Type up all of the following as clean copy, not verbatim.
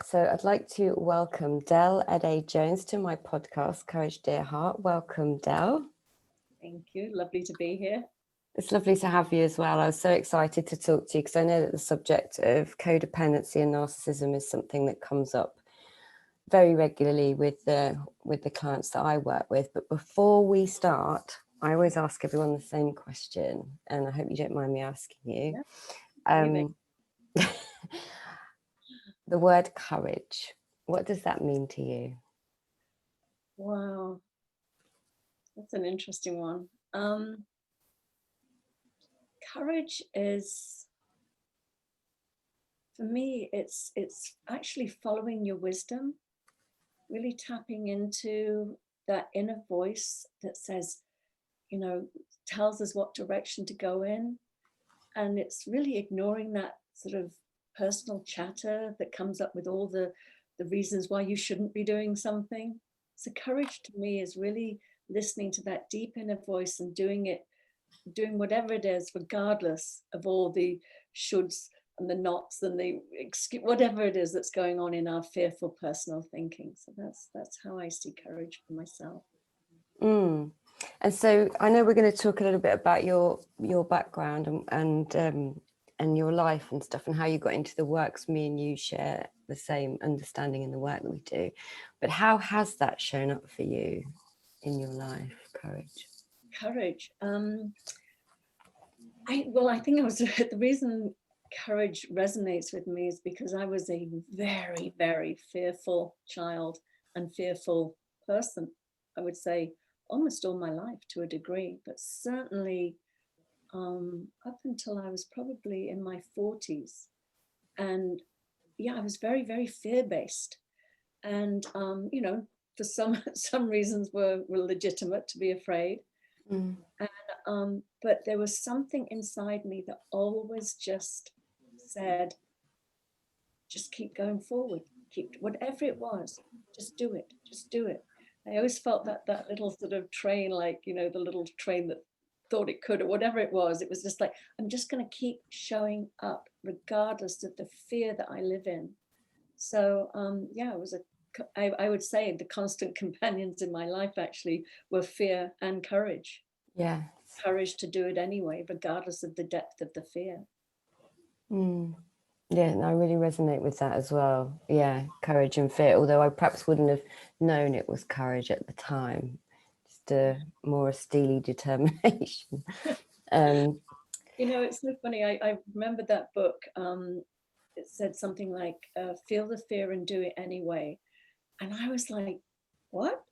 So I'd like to welcome Del Adey-Jones to my podcast, Courage Dear Heart. Welcome, Del. Thank you. Lovely to be here. It's lovely to have you as well. I was so excited to talk to you because I know that the subject of codependency and narcissism is something that comes up very regularly with the clients that I work with. But before we start, I always ask everyone the same question, and I hope you don't mind me asking you. Yeah. The word courage, what does that mean to you? Wow. That's an interesting one. Courage is, for me, it's actually following your wisdom, really tapping into that inner voice that says, tells us what direction to go in. And it's really ignoring that sort of personal chatter that comes up with all the reasons why you shouldn't be doing something. So courage to me is really listening to that deep inner voice and doing whatever it is, regardless of all the shoulds and the nots and the whatever it is that's going on in our fearful personal thinking. So that's how I see courage for myself. And so I know we're going to talk a little bit about your background and your life and stuff and how you got into the work. Me and you share the same understanding in the work that we do. But how has that shown up for you in your life, courage? Courage. I think I was the reason courage resonates with me is because I was a very, very fearful child and fearful person. I would say almost all my life to a degree, but certainly up until I was probably in my 40s. And yeah, I was very, very fear-based. And, for some reasons were legitimate to be afraid. But there was something inside me that always just said, just keep going forward, keep whatever it was, just do it, just do it. I always felt that little sort of train, like, the little train that thought it could or whatever it was just like, I'm just going to keep showing up regardless of the fear that I live in. So it was I would say the constant companions in my life actually were fear and courage. Yeah. Courage to do it anyway, regardless of the depth of the fear. Yeah, and I really resonate with that as well. Yeah, courage and fear, although I perhaps wouldn't have known it was courage at the time, just a more steely determination. It's so funny. I remember that book. It said something like, feel the fear and do it anyway. And I was like, what?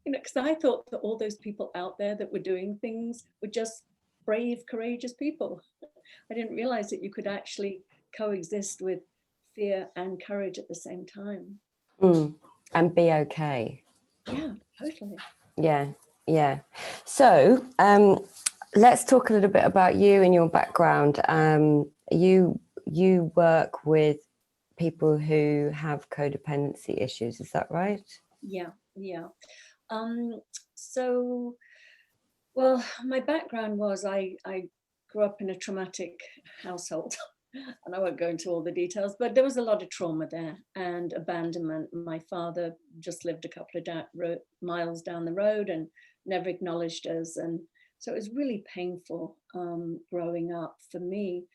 Because I thought that all those people out there that were doing things were just brave, courageous people. I didn't realize that you could actually coexist with fear and courage at the same time. And be okay. Yeah, totally. Yeah. So let's talk a little bit about you and your background. You work with people who have codependency issues, is that right? Yeah. So, well, my background was I grew up in a traumatic household. And I won't go into all the details, but there was a lot of trauma there and abandonment. My father just lived a couple of miles down the road and never acknowledged us. And so it was really painful growing up for me.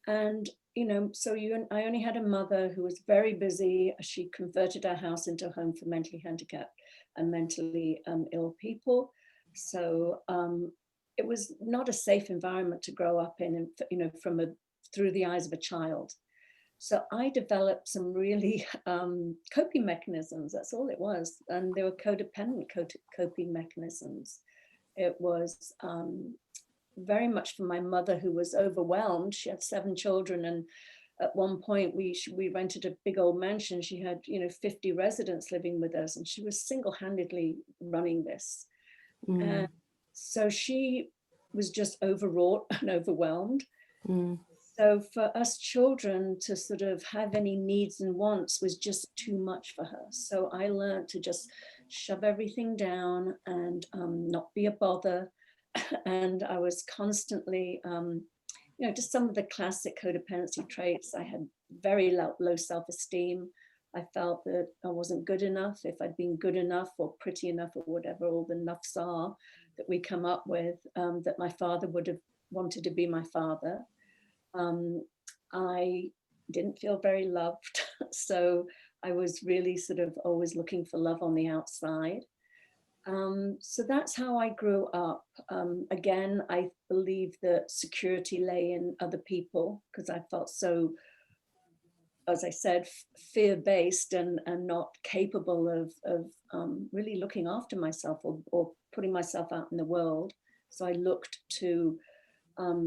And, I only had a mother who was very busy. She converted our house into a home for mentally handicapped and mentally ill people. So it was not a safe environment to grow up in, through the eyes of a child. So I developed some really coping mechanisms. That's all it was. And they were codependent coping mechanisms. It was very much for my mother, who was overwhelmed. She had 7 children, and at one point we rented a big old mansion. She had 50 residents living with us, and she was single-handedly running this. And so she was just overwrought and overwhelmed. So for us children to sort of have any needs and wants was just too much for her. So I learned to just shove everything down and not be a bother. And I was constantly, just some of the classic codependency traits. I had very low self-esteem. I felt that I wasn't good enough. If I'd been good enough or pretty enough or whatever all the nuffs are that we come up with, that my father would have wanted to be my father. I didn't feel very loved. So I was really sort of always looking for love on the outside. So that's how I grew up. Again, I believe that security lay in other people because I felt so, as I said, fear-based and not capable of really looking after myself or putting myself out in the world. So I looked to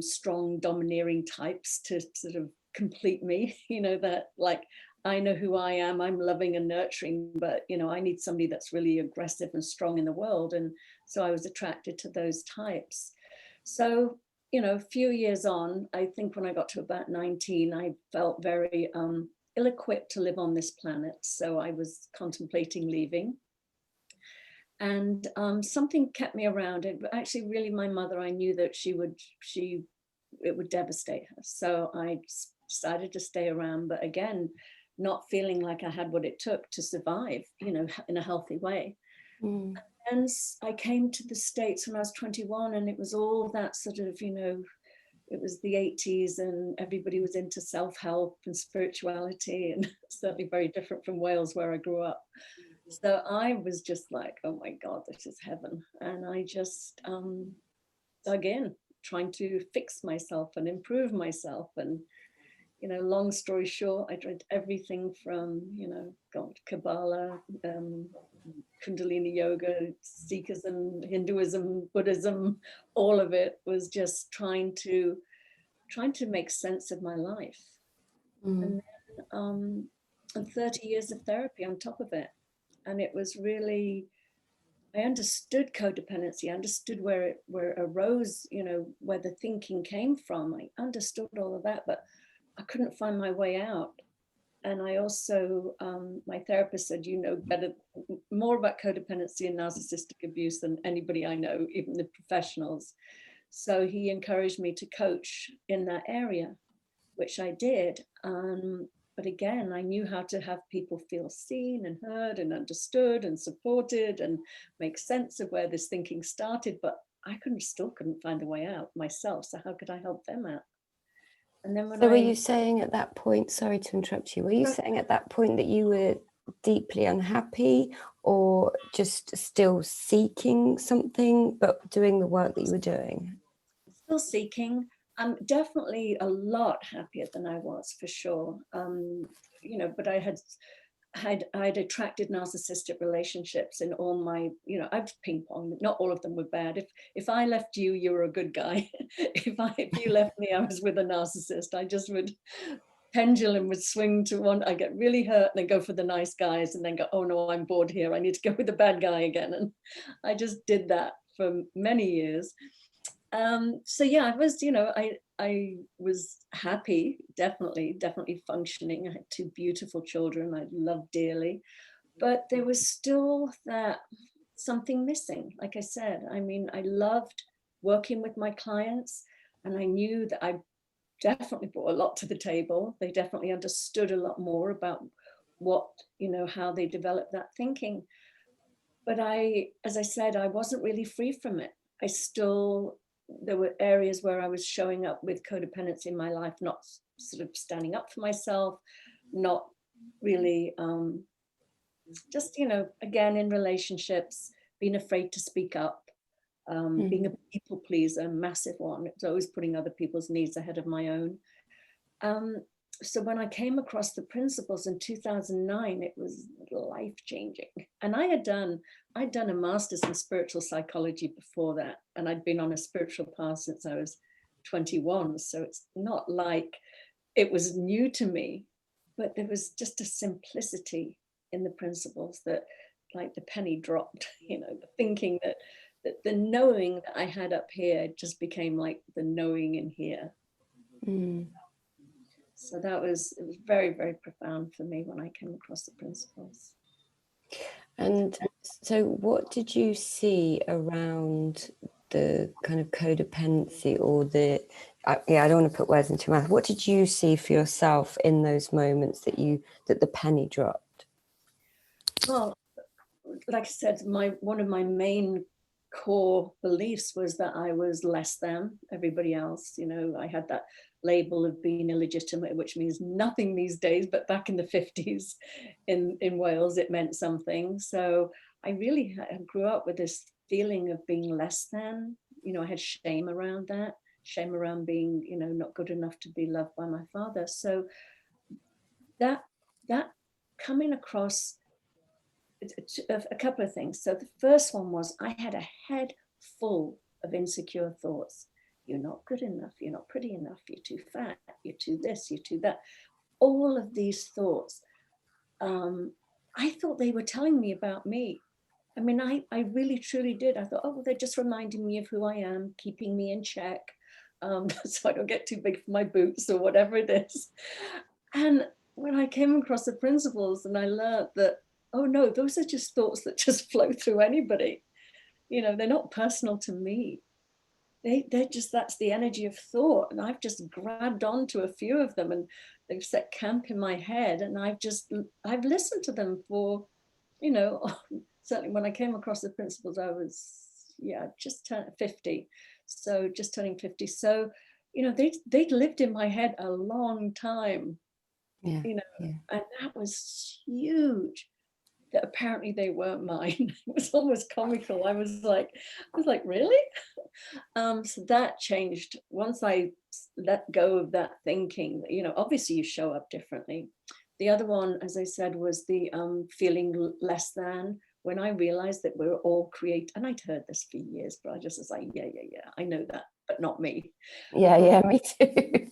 strong, domineering types to sort of complete me, that like, I know who I am, I'm loving and nurturing, but, I need somebody that's really aggressive and strong in the world. And so I was attracted to those types. So, a few years on, I think when I got to about 19, I felt very ill-equipped to live on this planet. So I was contemplating leaving. And something kept me around. It actually really my mother, I knew that it would devastate her. So I decided to stay around, but again, not feeling like I had what it took to survive, in a healthy way. Mm. And I came to the States when I was 21, and it was all that sort of, it was the 80s and everybody was into self-help and spirituality, and certainly very different from Wales where I grew up. So I was just like, oh my God, this is heaven. And I just dug in, trying to fix myself and improve myself. And, long story short, I tried everything from, Kabbalah, Kundalini yoga, Sikhism, Hinduism, Buddhism, all of it was just trying to make sense of my life. Mm. And 30 years of therapy on top of it. And it was really, I understood codependency, I understood where it arose, where the thinking came from. I understood all of that, but I couldn't find my way out. And I also, my therapist said, more about codependency and narcissistic abuse than anybody I know, even the professionals. So he encouraged me to coach in that area, which I did. But again, I knew how to have people feel seen and heard and understood and supported and make sense of where this thinking started. But I still couldn't find a way out myself. So how could I help them out? And then So were you saying at that point, sorry to interrupt you, were you saying at that point that you were deeply unhappy or just still seeking something, but doing the work that you were doing? Still seeking. I'm definitely a lot happier than I was, for sure. But I'd attracted narcissistic relationships in all my, I've ping ponged. Not all of them were bad. If I left you, you were a good guy. If you left me, I was with a narcissist. I just would, pendulum would swing to one. I get really hurt and then go for the nice guys and then go, oh no, I'm bored here. I need to go with the bad guy again. And I just did that for many years. So yeah, I was, I was happy, definitely functioning. I had two beautiful children I loved dearly, but there was still that something missing. Like I said, I mean, I loved working with my clients, and I knew that I definitely brought a lot to the table. They definitely understood a lot more about what, how they developed that thinking. But as I said, I wasn't really free from it. There were areas where I was showing up with codependency in my life, not sort of standing up for myself, not really, just, again, in relationships, being afraid to speak up, being a people pleaser, a massive one. It's always putting other people's needs ahead of my own. So when I came across the principles in 2009, it was life-changing. And I'd done a master's in spiritual psychology before that. And I'd been on a spiritual path since I was 21. So it's not like it was new to me, but there was just a simplicity in the principles that, like, the penny dropped, the thinking that the knowing that I had up here just became like the knowing in here. So it was very, very profound for me when I came across the principles. And so what did you see around the kind of codependency or I don't want to put words into your mouth. What did you see for yourself in those moments that the penny dropped? Well, like I said, one of my main core beliefs was that I was less than everybody else. You know, I had that label of being illegitimate, which means nothing these days, but back in the 50s in Wales, it meant something. So I really grew up with this feeling of being less than. You know, I had shame around that, shame around being, you know, not good enough to be loved by my father. So that coming across a couple of things. So the first one was I had a head full of insecure thoughts. You're not good enough. You're not pretty enough. You're too fat. You're too this. You're too that. All of these thoughts, I thought they were telling me about me. I mean, I really, truly did. I thought, oh, well, they're just reminding me of who I am, keeping me in check, so I don't get too big for my boots or whatever it is. And when I came across the principles and I learned that, oh no, those are just thoughts that just flow through anybody. You know, they're not personal to me. They're just, that's the energy of thought. And I've just grabbed onto a few of them and they've set camp in my head. And I've listened to them for, you know, certainly when I came across the principles, I was, just turned 50. So just turning 50. So, you know, they'd lived in my head a long time, you know, and that was huge. That apparently they weren't mine. It was almost comical. I was like, really? So that changed once I let go of that thinking. You know, obviously you show up differently. The other one, as I said, was the feeling less than, when I realized that we're all and I'd heard this for years, but I just was like, yeah, I know that, but not me. Yeah, me too.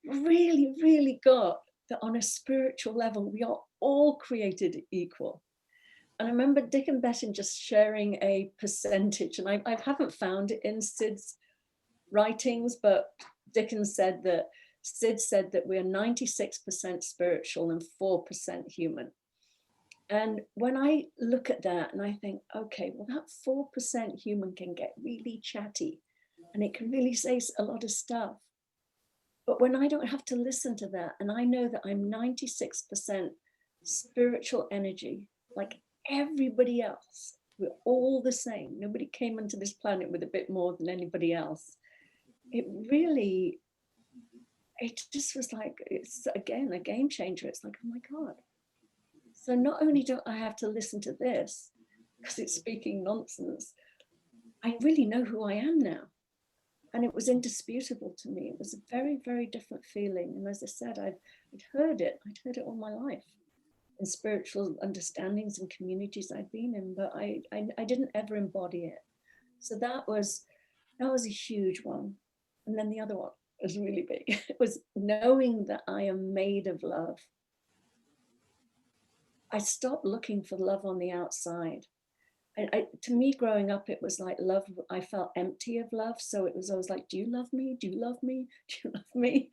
Really, really got that on a spiritual level, we are all created equal. And I remember Dick and Bettin just sharing a percentage, and I haven't found it in Sid's writings, but Sid said that we're 96% spiritual and 4% human. And when I look at that and I think, okay, well, that 4% human can get really chatty and it can really say a lot of stuff. But when I don't have to listen to that, and I know that I'm 96% spiritual energy, like everybody else, we're all the same. Nobody came onto this planet with a bit more than anybody else. It just was like, it's again a game changer. It's like, oh my God. So not only do I have to listen to this because it's speaking nonsense, I really know who I am now. And it was indisputable to me. It was a very, very different feeling. And as I said, I'd heard it all my life in spiritual understandings and communities I'd been in, but I didn't ever embody it. So that was a huge one. And then the other one was really big. It was knowing that I am made of love. I stopped looking for love on the outside. To me, growing up, it was like love. I felt empty of love. So it was always like, do you love me? Do you love me? Do you love me?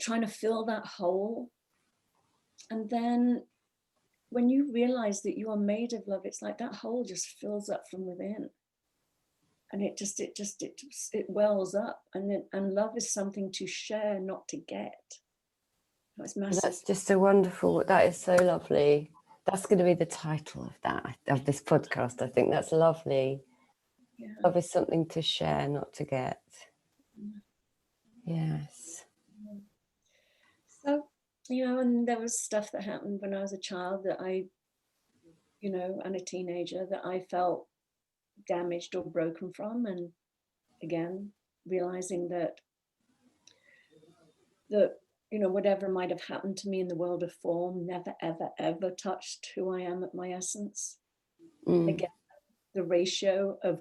Trying to fill that hole. And then when you realize that you are made of love, it's like that hole just fills up from within. And it wells up. And love is something to share, not to get. That's massive. That's just a wonderful, that is so lovely. That's going to be the title of this podcast. I think that's lovely. Yeah. Love is something to share, not to get. Yes. So, and there was stuff that happened when I was a child that and a teenager that I felt damaged or broken from. And again, realizing that whatever might have happened to me in the world of form never, ever, ever touched who I am at my essence. Again, the ratio of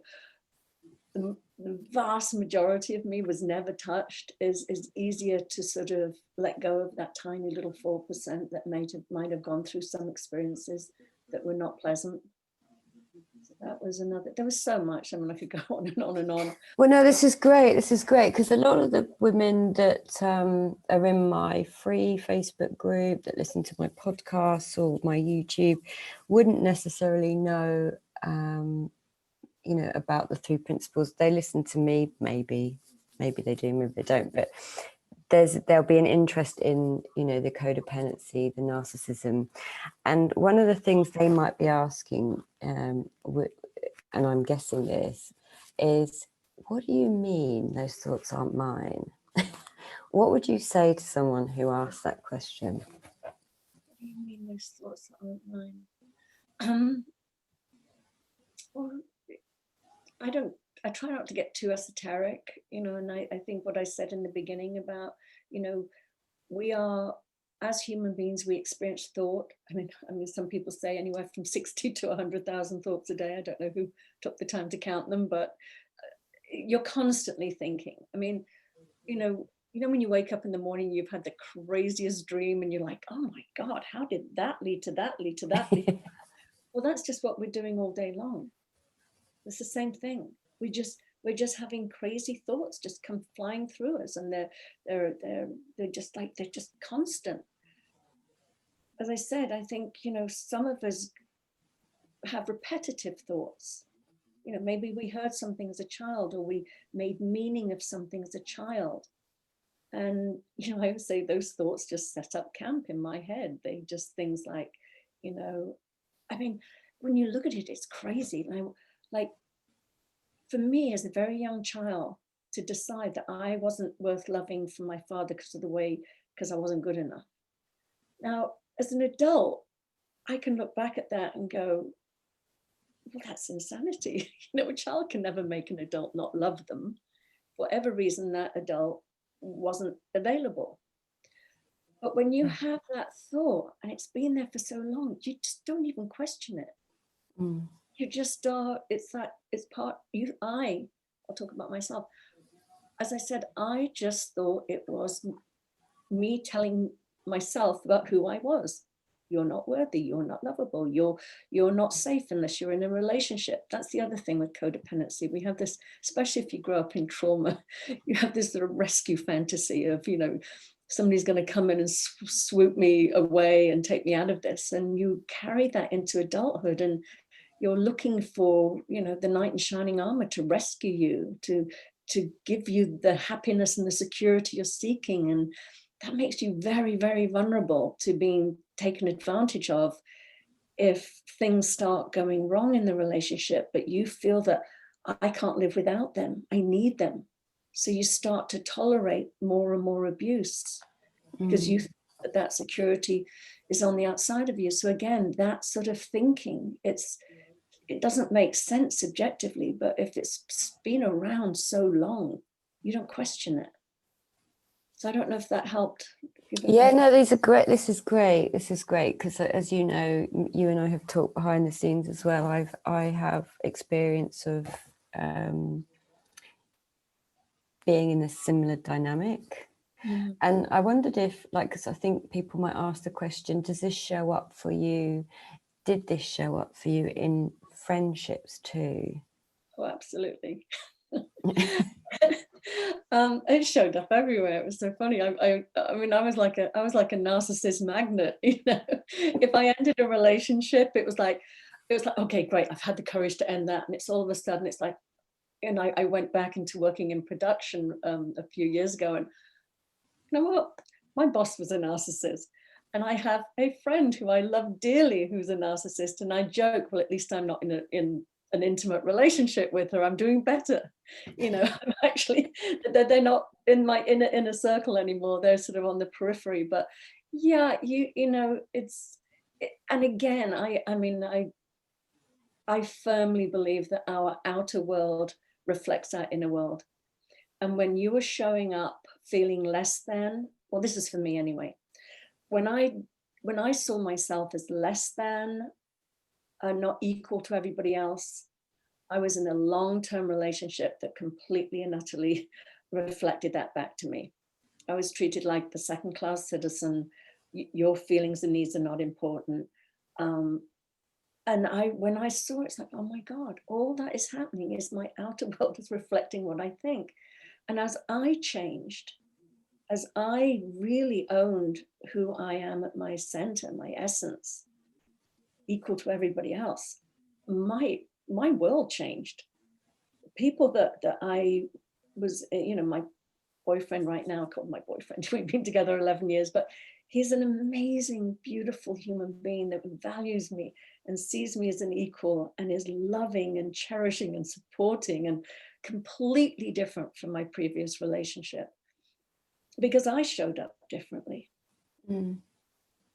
the vast majority of me was never touched is easier to sort of let go of that tiny little 4% that might have gone through some experiences that were not pleasant. So that was there was so much. I mean, I could go on and on and on. Well, no, this is great because a lot of the women that are in my free Facebook group that listen to my podcasts or my YouTube wouldn't necessarily know about the 3 principles. They listen to me, maybe they do, maybe they don't, but there'll be an interest in, you know, the codependency, the narcissism, and one of the things they might be asking, and I'm guessing this, is, what do you mean those thoughts aren't mine? What would you say to someone who asks that question? What do you mean those thoughts aren't mine? Well, I try not to get too esoteric, you know, and I think what I said in the beginning about, you know, we are, as human beings, we experience thought. I mean, some people say anywhere from 60 to 100,000 thoughts a day. I don't know who took the time to count them, but you're constantly thinking. I mean, you know, when you wake up in the morning, you've had the craziest dream and you're like, oh my God, how did that lead to that, lead to that? Lead to that? Well, that's just what we're doing all day long. It's the same thing. We're just having crazy thoughts just come flying through us, and they're just constant. As I said, I think, you know, some of us have repetitive thoughts. You know, maybe we heard something as a child, or we made meaning of something as a child. And, you know, I would say those thoughts just set up camp in my head. They just things like, you know, I mean, when you look at it, it's crazy. Like for me as a very young child to decide that I wasn't worth loving from my father because I wasn't good enough. Now, as an adult, I can look back at that and go, well, that's insanity. You know, a child can never make an adult not love them. For whatever reason, that adult wasn't available. But when you have that thought and it's been there for so long, you just don't even question it. You just are, I'll talk about myself. As I said, I just thought it was me telling myself about who I was. You're not worthy, you're not lovable, you're not safe unless you're in a relationship. That's the other thing with codependency. We have this, especially if you grow up in trauma, you have this sort of rescue fantasy of, you know, somebody's going to come in and swoop me away and take me out of this. And you carry that into adulthood, and you're looking for, you know, the knight in shining armor to rescue you, to give you the happiness and the security you're seeking. And that makes you very, very vulnerable to being taken advantage of if things start going wrong in the relationship, but you feel that I can't live without them, I need them. So you start to tolerate more and more abuse because you think that security is on the outside of you. So again, that sort of thinking, it doesn't make sense subjectively, but if it's been around so long, you don't question it. So I don't know if that helped. Yeah, no, these are great. This is great because, as you know, you and I have talked behind the scenes as well. I have experience of being in a similar dynamic, and I wondered if, like, because I think people might ask the question: does this show up for you? Did this show up for you in friendships too? Oh, absolutely. It showed up everywhere. It was so funny. I mean, I was like a narcissist magnet. You know, if I ended a relationship, it was like, okay, great, I've had the courage to end that, and it's all of a sudden, it's like, and I went back into working in production a few years ago, and you know what, my boss was a narcissist. And I have a friend who I love dearly who's a narcissist, and I joke, well, at least I'm not in an intimate relationship with her. I'm doing better. You know, I'm actually, they're not in my inner circle anymore. They're sort of on the periphery. But yeah, you know, and again, I firmly believe that our outer world reflects our inner world. And when you are showing up feeling less than, well, this is for me anyway. When I saw myself as less than, not equal to everybody else, I was in a long-term relationship that completely and utterly reflected that back to me. I was treated like the second-class citizen. Your feelings and needs are not important. And when I saw it, it's like, oh my God, all that is happening is my outer world is reflecting what I think. And as I changed, as I really owned who I am at my center, my essence, equal to everybody else, my world changed. People that I was, you know, boyfriend right now, called my boyfriend. We've been together 11 years, but he's an amazing, beautiful human being that values me and sees me as an equal and is loving and cherishing and supporting, and completely different from my previous relationship because I showed up differently. Mm.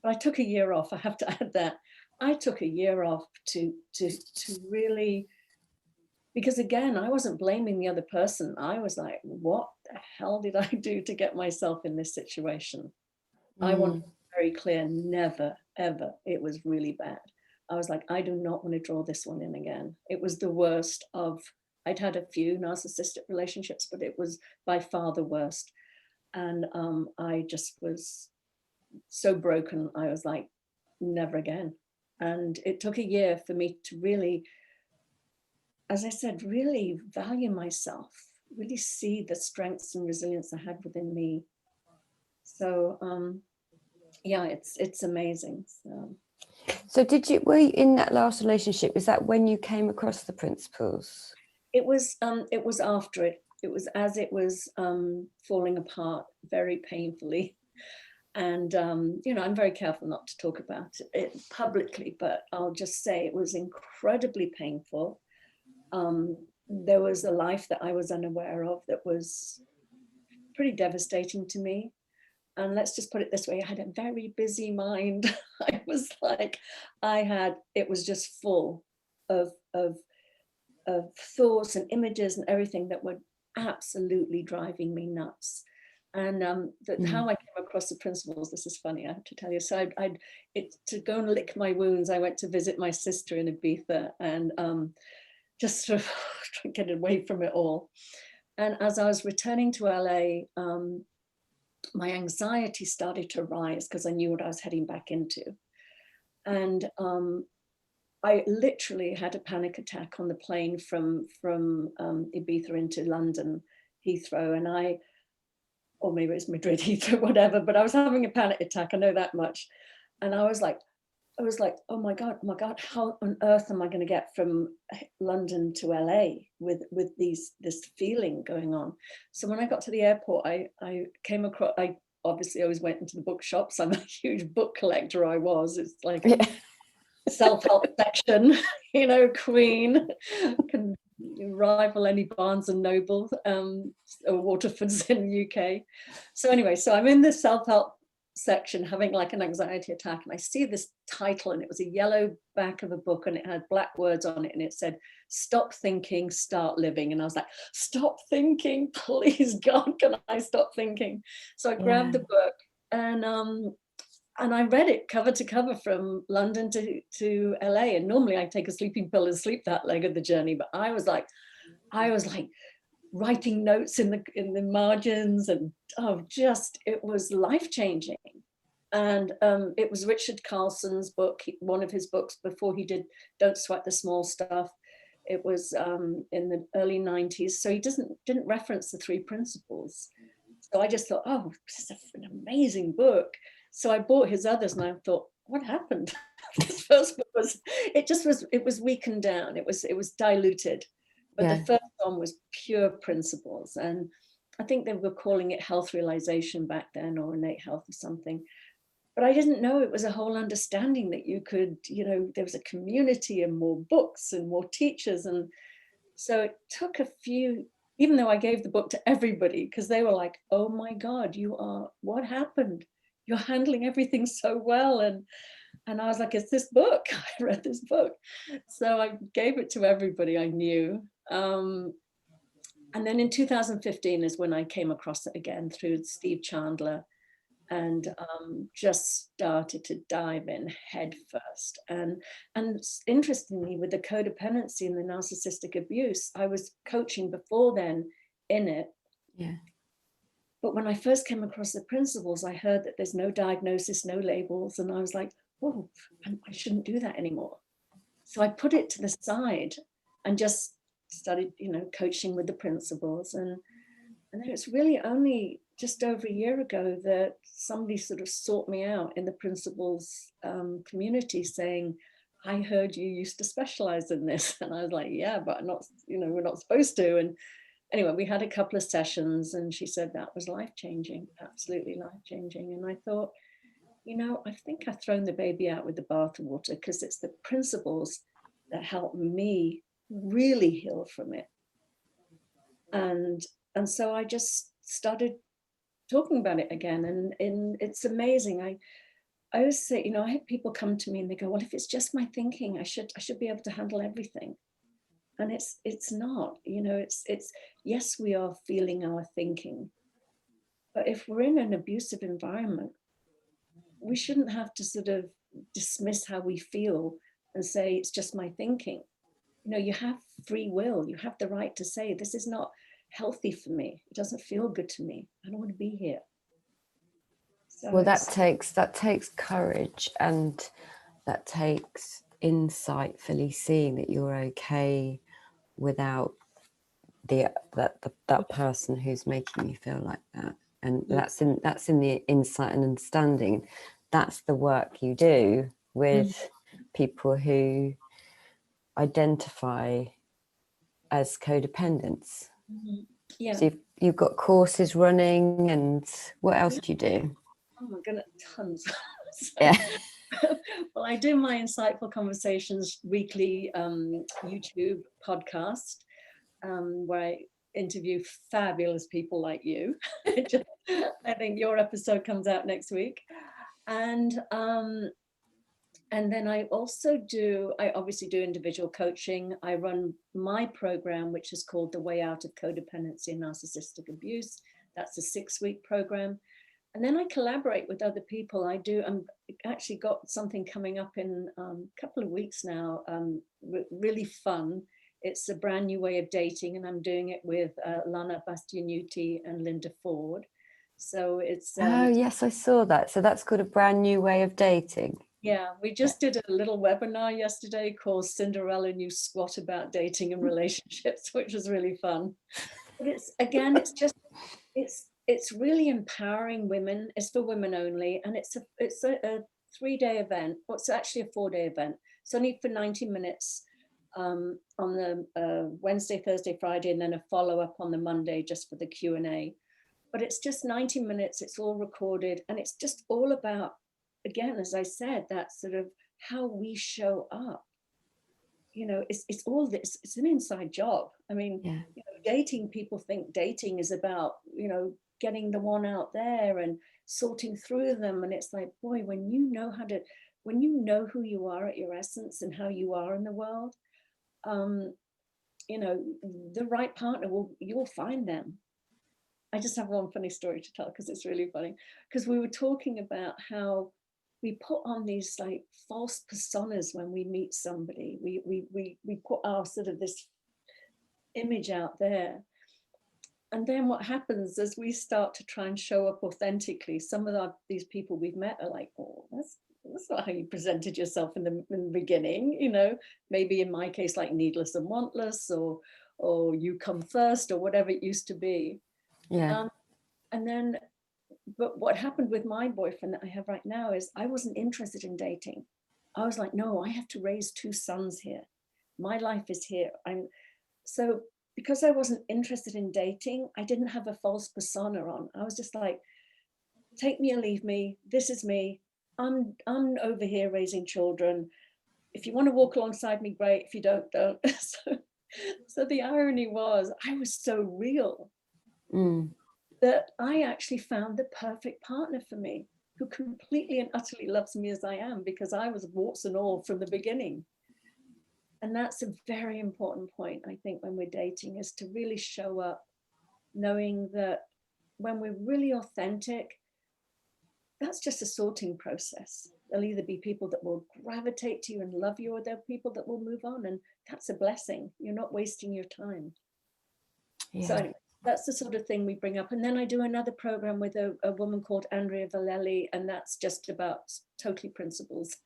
But I took a year off. I have to add that. I took a year off to really, because again, I wasn't blaming the other person. I was like, what the hell did I do to get myself in this situation? I want to be very clear, never, ever. It was really bad. I was like, I do not want to draw this one in again. It was the worst of, I'd had a few narcissistic relationships, but it was by far the worst. And I just was so broken. I was like, never again. And it took a year for me to really, as I said, really value myself, really see the strengths and resilience I had within me. So yeah, it's amazing. So were you in that last relationship? Is that when you came across the principles? It was after it. It was as it was falling apart very painfully. And, you know, I'm very careful not to talk about it publicly, but I'll just say it was incredibly painful. There was a life that I was unaware of that was pretty devastating to me. And let's just put it this way, I had a very busy mind. I was like, it was just full of thoughts and images and everything that were absolutely driving me nuts. And how I came across the principles, this is funny, I have to tell you. So to go and lick my wounds, I went to visit my sister in Ibiza and just sort of get away from it all. And as I was returning to LA, my anxiety started to rise because I knew what I was heading back into. And I literally had a panic attack on the plane from Ibiza into London, Heathrow, and or maybe it's Madrid, Heathrow, whatever, but I was having a panic attack, I know that much. And I was like, oh my God, how on earth am I going to get from London to LA with this feeling going on? So when I got to the airport, I came across, I obviously always went into the bookshops. I'm a huge book collector, it's like a self-help section, you know, queen, can rival any Barnes and Noble or Waterford's in the UK. So anyway, so I'm in the self-help section having like an anxiety attack, and I see this title, and it was a yellow back of a book, and it had black words on it, and it said, "Stop thinking, start living." And I was like, stop thinking, please God, can I stop thinking? So I grabbed the book, and I read it cover to cover from London to LA. And normally I take a sleeping pill and sleep that leg of the journey, but I was like writing notes in the margins, and it was life-changing. And it was Richard Carlson's book, one of his books before he did Don't Sweat the Small Stuff. It was in the early 90s, so he didn't reference the 3 principles. So I just thought, oh, this is an amazing book. So I bought his others, and I thought, what happened? This first book it was weakened down, it was diluted. But the first one was pure principles. And I think they were calling it health realization back then, or innate health or something. But I didn't know it was a whole understanding that you could, you know, there was a community and more books and more teachers. And so it took a few, even though I gave the book to everybody, because they were like, oh my God, what happened? You're handling everything so well. And I was like, it's this book. I read this book. So I gave it to everybody I knew. And then in 2015 is when I came across it again through Steve Chandler, and just started to dive in head first. And interestingly, with the codependency and the narcissistic abuse, I was coaching before then in it. Yeah. But when I first came across the principles, I heard that there's no diagnosis, no labels. And I was like, oh, I shouldn't do that anymore. So I put it to the side and just started, you know, coaching with the principles. And then it's really only just over a year ago that somebody sort of sought me out in the principles community saying, I heard you used to specialize in this. And I was like, yeah, but not, you know, we're not supposed to. And anyway, we had a couple of sessions and she said that was life-changing, absolutely life-changing. And I thought, I think I've thrown the baby out with the bathwater, because it's the principles that help me really heal from it. And so I just started talking about it again. And it's amazing. I always say, I have people come to me and they go, well, if it's just my thinking, I should be able to handle everything. And it's not, it's yes, we are feeling our thinking. But if we're in an abusive environment, we shouldn't have to sort of dismiss how we feel and say, it's just my thinking. You have free will. You have the right to say, this is not healthy for me. It doesn't feel good to me. I don't want to be here. So well, that takes courage, and that takes insightfully seeing that you're okay without that person who's making you feel like that. And that's in the insight and understanding. That's the work you do with people who identify as codependents. Yeah. So you've got courses running, and what else do you do? Oh my goodness, tons. Yeah. Well, I do my Insightful Conversations weekly YouTube podcast, where I interview fabulous people like you. I think your episode comes out next week. And then I obviously do individual coaching. I run my program, which is called The Way Out of Codependency and Narcissistic Abuse. That's a 6-week program. And then I collaborate with other people. I'm actually got something coming up in a couple of weeks now, really fun. It's a brand new way of dating, and I'm doing it with Lana Bastianuti and Linda Ford. So it's... oh, yes, I saw that. So that's called A Brand New Way of Dating. Yeah, we just did a little webinar yesterday called Cinderella Knew Squat About Dating and Relationships, which was really fun. But it's really empowering women. It's for women only, and it's a 3-day event. Well, it's actually a 4-day event. It's only for 90 minutes on the Wednesday, Thursday, Friday, and then a follow-up on the Monday just for the Q&A. But it's just 90 minutes. It's all recorded, and it's just all about, again, as I said, that sort of how we show up. It's all this. It's an inside job. I mean, dating, people think dating is about, getting the one out there and sorting through them. And it's like, boy, when you know who you are at your essence and how you are in the world, the right partner you'll find them. I just have one funny story to tell, because it's really funny. Because we were talking about how we put on these like false personas when we meet somebody. We put our sort of this image out there. And then what happens is we start to try and show up authentically. Some of these people we've met are like, oh, that's not how you presented yourself in the beginning. Maybe in my case, like needless and wantless, or you come first, or whatever it used to be. Yeah. But what happened with my boyfriend that I have right now is I wasn't interested in dating. I was like, no, I have to raise 2 sons here. My life is here. So because I wasn't interested in dating, I didn't have a false persona on. I was just like, take me or leave me. This is me. I'm over here raising children. If you want to walk alongside me, great. If you don't. So the irony was, I was so real that I actually found the perfect partner for me, who completely and utterly loves me as I am, because I was warts and all from the beginning. And that's a very important point, I think, when we're dating, is to really show up knowing that when we're really authentic, that's just a sorting process. There'll either be people that will gravitate to you and love you, or there'll be people that will move on, and that's a blessing. You're not wasting your time. Yeah. So anyway, that's the sort of thing we bring up. And then I do another program with a woman called Andrea Valelli, and that's just about totally principles,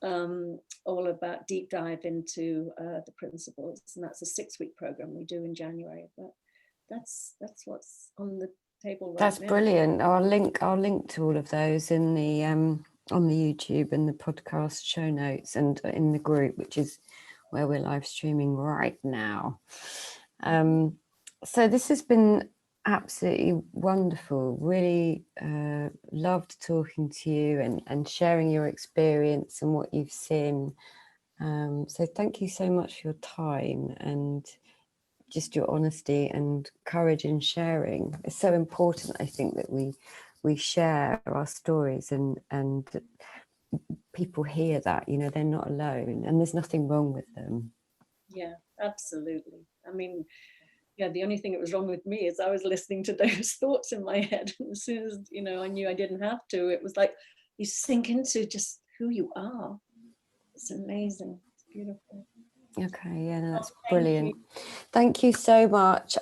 all about deep dive into the principles. And that's a 6-week program we do in January. But that's what's on the table right now. That's brilliant. I'll link to all of those in the on the YouTube and the podcast show notes, and in the group, which is where we're live streaming right now. So this has been absolutely wonderful. Really loved talking to you and sharing your experience and what you've seen. So thank you so much for your time and just your honesty and courage in sharing. It's so important, I think, that we share our stories and people hear that, you know, they're not alone and there's nothing wrong with them. Yeah, absolutely. I mean, yeah, the only thing that was wrong with me is I was listening to those thoughts in my head. And as soon as, you know, I knew I didn't have to, it was like you sink into just who you are. It's amazing. It's beautiful. Okay, yeah, no, that's Thank brilliant. you. Thank you so much.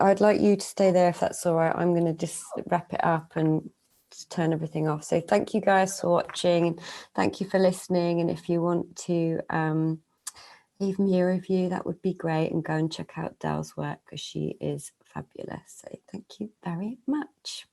I'd like you to stay there if that's all right. I'm going to just wrap it up and just turn everything off. So thank you guys for watching. Thank you for listening. And if you want to leave me a review, that would be great. And go and check out Del's work because she is fabulous. So thank you very much.